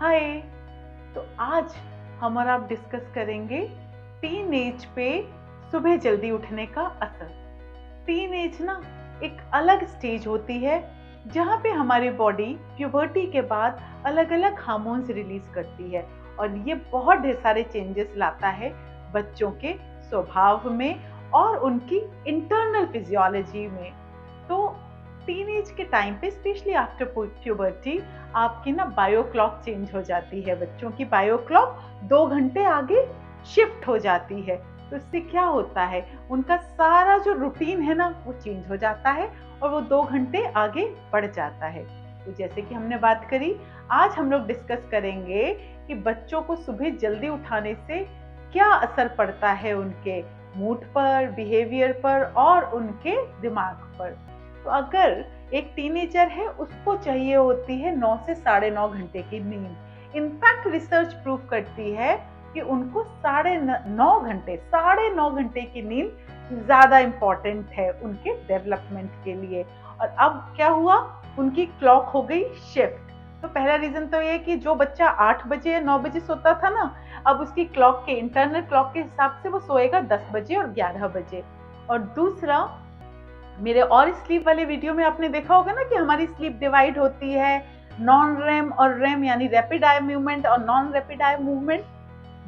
हाय। तो आज हम और आप डिस्कस करेंगे टीन एज पे सुबह जल्दी उठने का असर। टीन एज ना एक अलग स्टेज होती है जहाँ पे हमारी बॉडी प्यूबर्टी के बाद अलग अलग हार्मोन्स रिलीज करती है और ये बहुत ढेर सारे चेंजेस लाता है बच्चों के स्वभाव में और उनकी इंटरनल फिजियोलॉजी में। तो टीनेज के टाइम पे स्पेशली आफ्टर प्यूबर्टी आपकी ना बायो क्लॉक चेंज हो जाती है। बच्चों की बायो क्लॉक 2 घंटे आगे शिफ्ट हो जाती है। तो इससे क्या होता है, उनका सारा जो रूटीन है ना वो चेंज हो जाता है और वो 2 घंटे आगे बढ़ जाता है। तो जैसे कि हमने बात करी, आज हम लोग डिस्कस करेंगे कि बच्चों को सुबह जल्दी उठाने से क्या असर पड़ता है उनके मूड पर, बिहेवियर पर और उनके दिमाग पर। तो अगर एक टीनेजर है, उसको चाहिए होती है 9 से 9.5 घंटे की नींद। इनफैक्ट रिसर्च प्रूव करती है कि उनको 9.5 घंटे की नींद ज्यादा इंपॉर्टेंट है उनके डेवलपमेंट के लिए। और अब क्या हुआ, उनकी क्लॉक हो गई शिफ्ट। तो पहला रीजन तो ये कि जो बच्चा 8 बजे या 9 बजे सोता था ना, अब उसकी क्लॉक के इंटरनल क्लॉक के हिसाब से वो सोएगा 10 बजे और 11 बजे। और दूसरा, मेरे और स्लीप वाले वीडियो में आपने देखा होगा ना कि हमारी स्लीप डिवाइड होती है नॉन रेम और रेम, यानी रैपिड आई मूवमेंट और नॉन रैपिड आई मूवमेंट।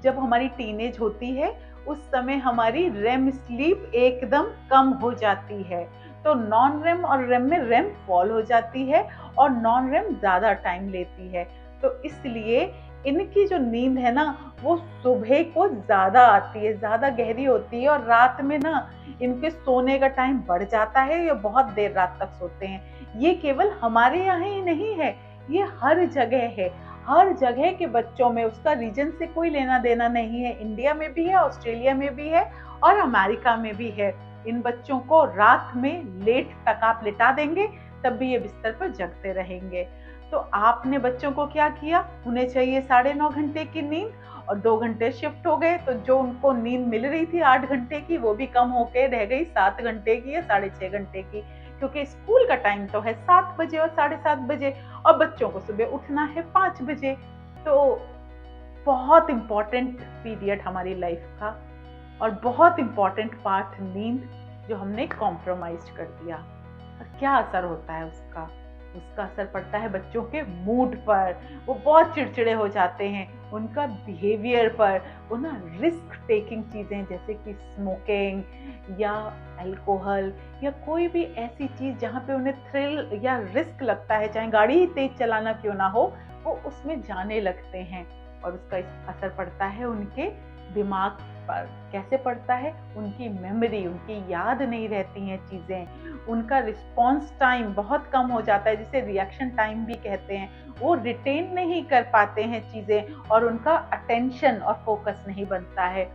जब हमारी टीनेज होती है उस समय हमारी रेम स्लीप एकदम कम हो जाती है। तो नॉन रेम और रेम में रेम फॉल हो जाती है और नॉन रेम ज्यादा टाइम लेती है। तो इसलिए इनकी जो नींद है ना वो सुबह को ज्यादा आती है, ज्यादा गहरी होती है और रात में ना इनके सोने का टाइम बढ़ जाता है। ये बहुत देर रात तक सोते हैं। ये केवल हमारे यहाँ ही नहीं है, ये हर जगह है। हर जगह के बच्चों में, उसका रीजन से कोई लेना देना नहीं है। इंडिया में भी है, ऑस्ट्रेलिया में भी है और अमेरिका में भी है। इन बच्चों को रात में लेट तक आप लिटा देंगे तब भी ये बिस्तर पर जगते रहेंगे। तो आपने बच्चों को क्या किया, उन्हें चाहिए 9.5 घंटे की नींद और 2 घंटे शिफ्ट हो गए। तो जो उनको नींद मिल रही थी 8 घंटे की, वो भी कम होके रह गई 7 घंटे की या 6.5 घंटे की। क्योंकि स्कूल का टाइम तो है 7 बजे और 7:30 बजे और बच्चों को सुबह उठना है 5 बजे। तो बहुत इंपॉर्टेंट पीरियड हमारी लाइफ का और बहुत इंपॉर्टेंट पार्ट नींद जो हमने कॉम्प्रोमाइज कर दिया। और क्या असर होता है उसका असर पड़ता है बच्चों के मूड पर। वो बहुत चिड़चिड़े हो जाते हैं, उनका बिहेवियर पर। वो ना रिस्क टेकिंग चीजें जैसे कि स्मोकिंग या अल्कोहल या कोई भी ऐसी चीज जहाँ पे उन्हें थ्रिल या रिस्क लगता है, चाहे गाड़ी ही तेज चलाना क्यों ना हो, वो उसमें जाने लगते हैं। और उसका असर पड़ता है उनके दिमाग पर। कैसे पड़ता है, उनकी मेमोरी, उनकी याद नहीं रहती हैं चीजें। उनका रिस्पॉन्स टाइम बहुत कम हो जाता है, जिसे रिएक्शन टाइम भी कहते हैं। वो रिटेन नहीं कर पाते हैं चीजें और उनका अटेंशन और फोकस नहीं बनता है।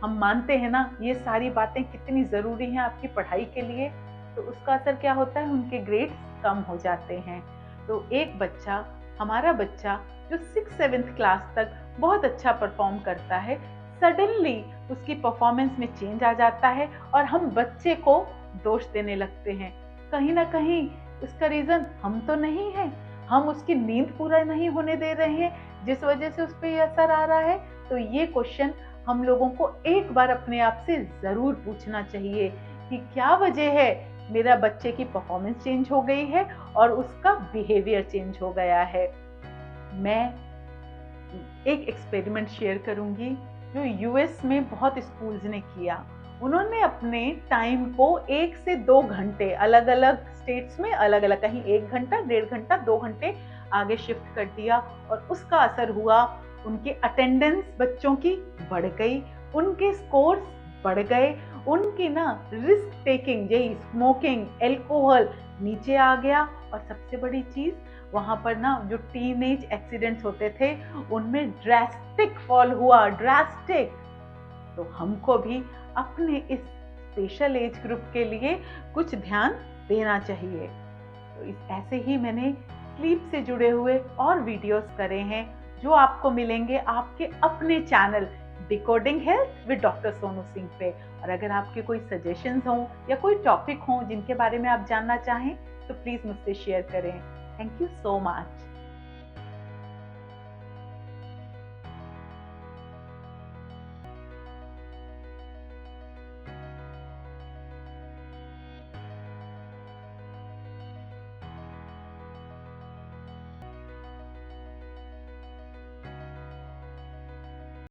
हम मानते हैं ना ये सारी बातें कितनी जरूरी हैं आपकी पढ़ाई के लिए। तो उसका असर क्या होता है, उनके ग्रेड्स कम हो जाते हैं। तो एक बच्चा, हमारा बच्चा जो 6-7 क्लास तक बहुत अच्छा परफॉर्म करता है, सडनली उसकी परफॉर्मेंस में चेंज आ जाता है और हम बच्चे को दोष देने लगते हैं। कहीं ना कहीं इसका रीजन हम तो नहीं है, हम उसकी नींद पूरा नहीं होने दे रहे हैं जिस वजह से उस पर यह असर आ रहा है। तो ये क्वेश्चन हम लोगों को एक बार अपने आप से जरूर पूछना चाहिए कि क्या वजह है मेरा बच्चे की परफॉर्मेंस चेंज हो गई है और उसका बिहेवियर चेंज हो गया है। मैं एक एक्सपेरिमेंट शेयर करूंगी जो यूएस में बहुत स्कूल्स ने किया। उन्होंने अपने टाइम को 1 से 2 घंटे अलग अलग स्टेट्स में अलग अलग, कहीं 1 घंटा, 1.5 घंटा, 2 घंटे आगे शिफ्ट कर दिया। और उसका असर हुआ, उनके अटेंडेंस बच्चों की बढ़ गई, उनके स्कोर्स बढ़ गए, उनकी ना रिस्क टेकिंग, यही स्मोकिंग, एल्कोहल नीचे आ गया। और सबसे बड़ी चीज, वहां पर ना जो टीनेज एक्सीडेंट्स होते थे उनमें ड्रास्टिक फॉल हुआ, ड्रास्टिक। तो हमको भी अपने इस स्पेशल एज ग्रुप के लिए कुछ ध्यान देना चाहिए। तो इस ऐसे ही मैंने स्लीप से जुड़े हुए और वीडियोस करे हैं जो आपको मिलेंगे आपके अपने channel decoding health with doctor Sonu Singh पे। और अगर आपके कोई सजेशंस हों या कोई टॉपिक हों जिनके बारे में आप जानना चाहें तो प्लीज मुझसे शेयर करें। Thank you so much.